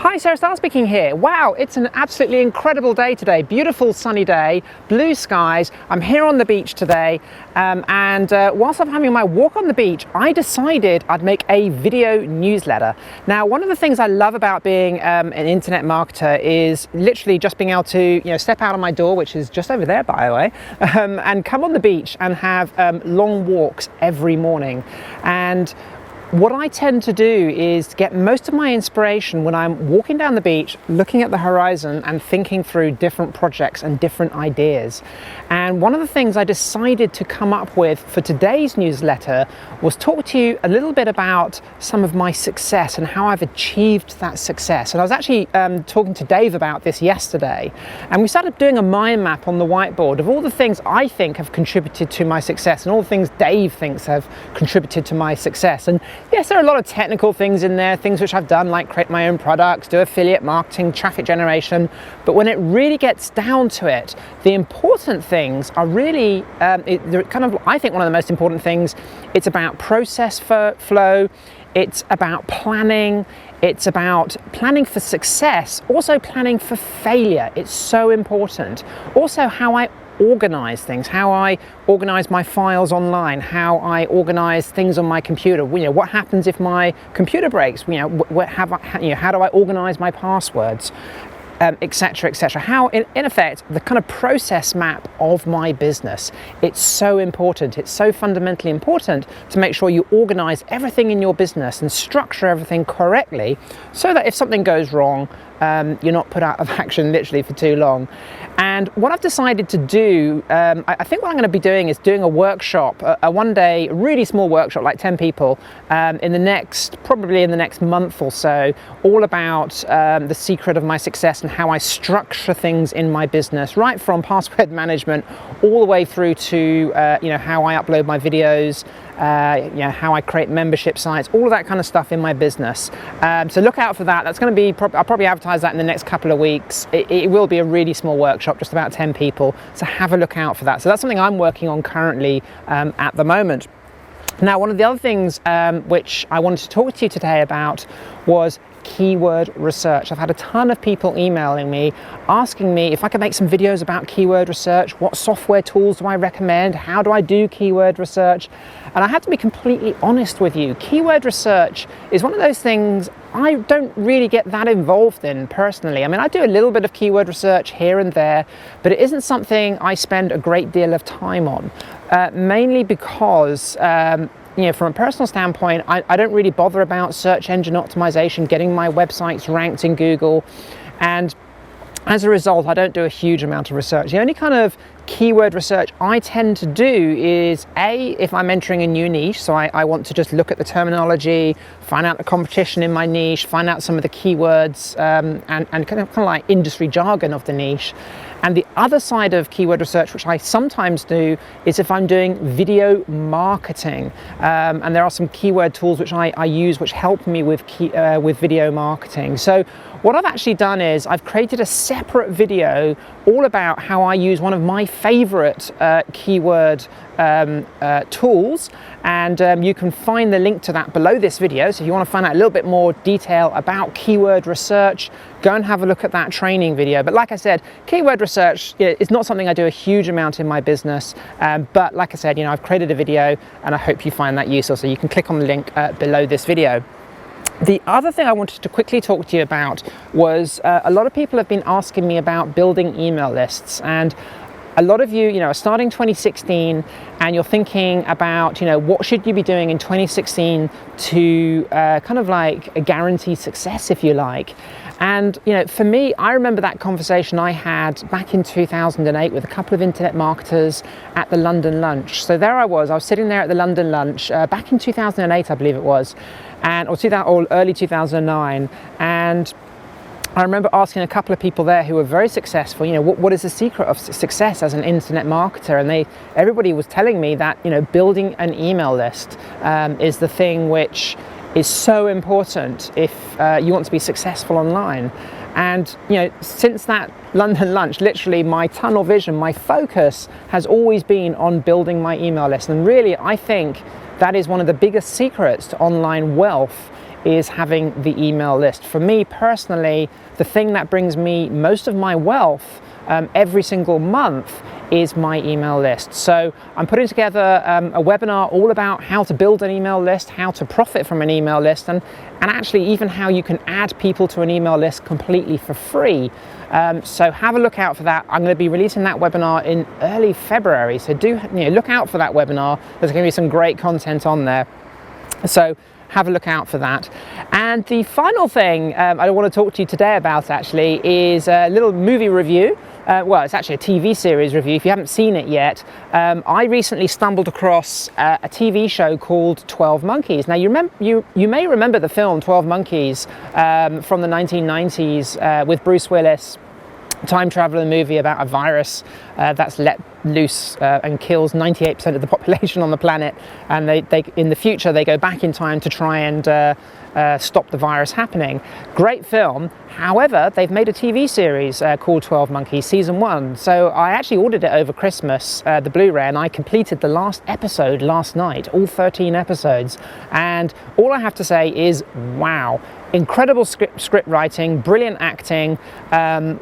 Hi, Sarah Staar speaking here. Wow, it's an absolutely incredible day today. Beautiful sunny day, blue skies. I'm here on the beach today, and whilst I'm having my walk on the beach, I decided I'd make a video newsletter. Now, one of the things I love about being an internet marketer is literally just being able to, step out of my door, which is just over there, by the way, and come on the beach and have long walks every morning. And what I tend to do is get most of my inspiration when I'm walking down the beach, looking at the horizon and thinking through different projects and different ideas. And one of the things I decided to come up with for today's newsletter was talk to you a little bit about some of my success and how I've achieved that success. And I was actually talking to Dave about this yesterday, and we started doing a mind map on the whiteboard of all the things I think have contributed to my success and all the things Dave thinks have contributed to my success. And yes, there are a lot of technical things in there, things which I've done, like create my own products, do affiliate marketing, traffic generation. But when it really gets down to it, the important things are really, I think one of the most important things, it's about process flow, it's about planning, it's about planning for success, also planning for failure. It's so important. Also how I organize things, how I organize my files online, how I organize things on my computer. What happens if my computer breaks? How do I organize my passwords, etc., etc. How, in effect, the kind of process map of my business. It's so important. It's so fundamentally important to make sure you organize everything in your business and structure everything correctly, so that if something goes wrong, you're not put out of action literally for too long. And what I've decided to do, I think what I'm going to be doing is doing a workshop, a one-day, really small workshop, like 10 people, probably in the next month or so, all about the secret of my success and how I structure things in my business, right from password management all the way through to how I upload my videos, how I create membership sites, all of that kind of stuff in my business. So look out for that. That's going to be, I'll probably advertise that in the next couple of weeks. It will be a really small workshop, just about 10 people. So have a look out for that. So that's something I'm working on currently at the moment. Now, one of the other things which I wanted to talk to you today about was keyword research. I've had a ton of people emailing me, asking me if I could make some videos about keyword research, what software tools do I recommend, how do I do keyword research? And I have to be completely honest with you, keyword research is one of those things I don't really get that involved in personally. I mean, I do a little bit of keyword research here and there, but it isn't something I spend a great deal of time on, mainly because from a personal standpoint, I don't really bother about search engine optimization, getting my websites ranked in Google, and as a result, I don't do a huge amount of research. The only kind of keyword research I tend to do is if I'm entering a new niche, so I want to just look at the terminology, find out the competition in my niche, find out some of the keywords and kind of like industry jargon of the niche. And the other side of keyword research, which I sometimes do, is if I'm doing video marketing. And there are some keyword tools which I use which help me with video marketing. So what I've actually done is I've created a separate video all about how I use one of my favorite keyword tools, and you can find the link to that below this video. So if you want to find out a little bit more detail about keyword research, go and have a look at that training video. But like I said, keyword research is not something I do a huge amount in my business, but like I said, I've created a video and I hope you find that useful, so you can click on the link below this video. The other thing I wanted to quickly talk to you about was a lot of people have been asking me about building email lists, and a lot of you, are starting 2016 and you're thinking about, what should you be doing in 2016 to kind of like guarantee success, if you like. And, for me, I remember that conversation I had back in 2008 with a couple of internet marketers at the London lunch. So there I was sitting there at the London lunch back in 2008, I believe it was, or early 2009. And I remember asking a couple of people there who were very successful, what is the secret of success as an internet marketer? And everybody was telling me that, building an email list is the thing which is so important if you want to be successful online. And since that London lunch, literally my tunnel vision, my focus has always been on building my email list. And really, I think that is one of the biggest secrets to online wealth, is having the email list. For me personally, the thing that brings me most of my wealth every single month is my email list. So I'm putting together a webinar all about how to build an email list, how to profit from an email list, and actually even how you can add people to an email list completely for free. So have a look out for that. I'm going to be releasing that webinar in early February, so do look out for that webinar. There's going to be some great content on there. So have a look out for that. And the final thing I want to talk to you today about actually is a little movie review. Well, it's actually a TV series review if you haven't seen it yet. I recently stumbled across a TV show called 12 Monkeys. Now you may remember the film 12 Monkeys from the 1990s with Bruce Willis. Time traveler movie about a virus that's let loose and kills 98% of the population on the planet, and they in the future they go back in time to try and stop the virus happening. Great film. However, they've made a TV series called 12 Monkeys Season 1. So I actually ordered it over Christmas, the Blu-ray, and I completed the last episode last night, all 13 episodes. And all I have to say is, wow. Incredible script writing, brilliant acting,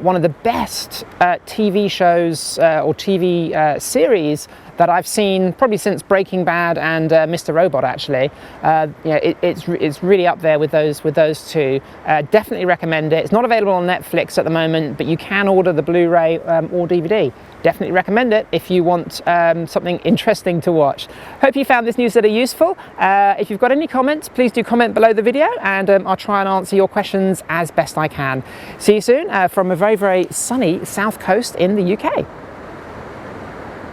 one of the best TV shows or TV series that I've seen probably since Breaking Bad and Mr. Robot. Actually, it's really up there with those two. Definitely recommend it. It's not available on Netflix at the moment, but you can order the Blu-ray or DVD. Definitely recommend it if you want something interesting to watch. Hope you found this newsletter useful. If you've got any comments, please do comment below the video, and I'll try and answer your questions as best I can. See you soon from a very, very sunny south coast in the UK.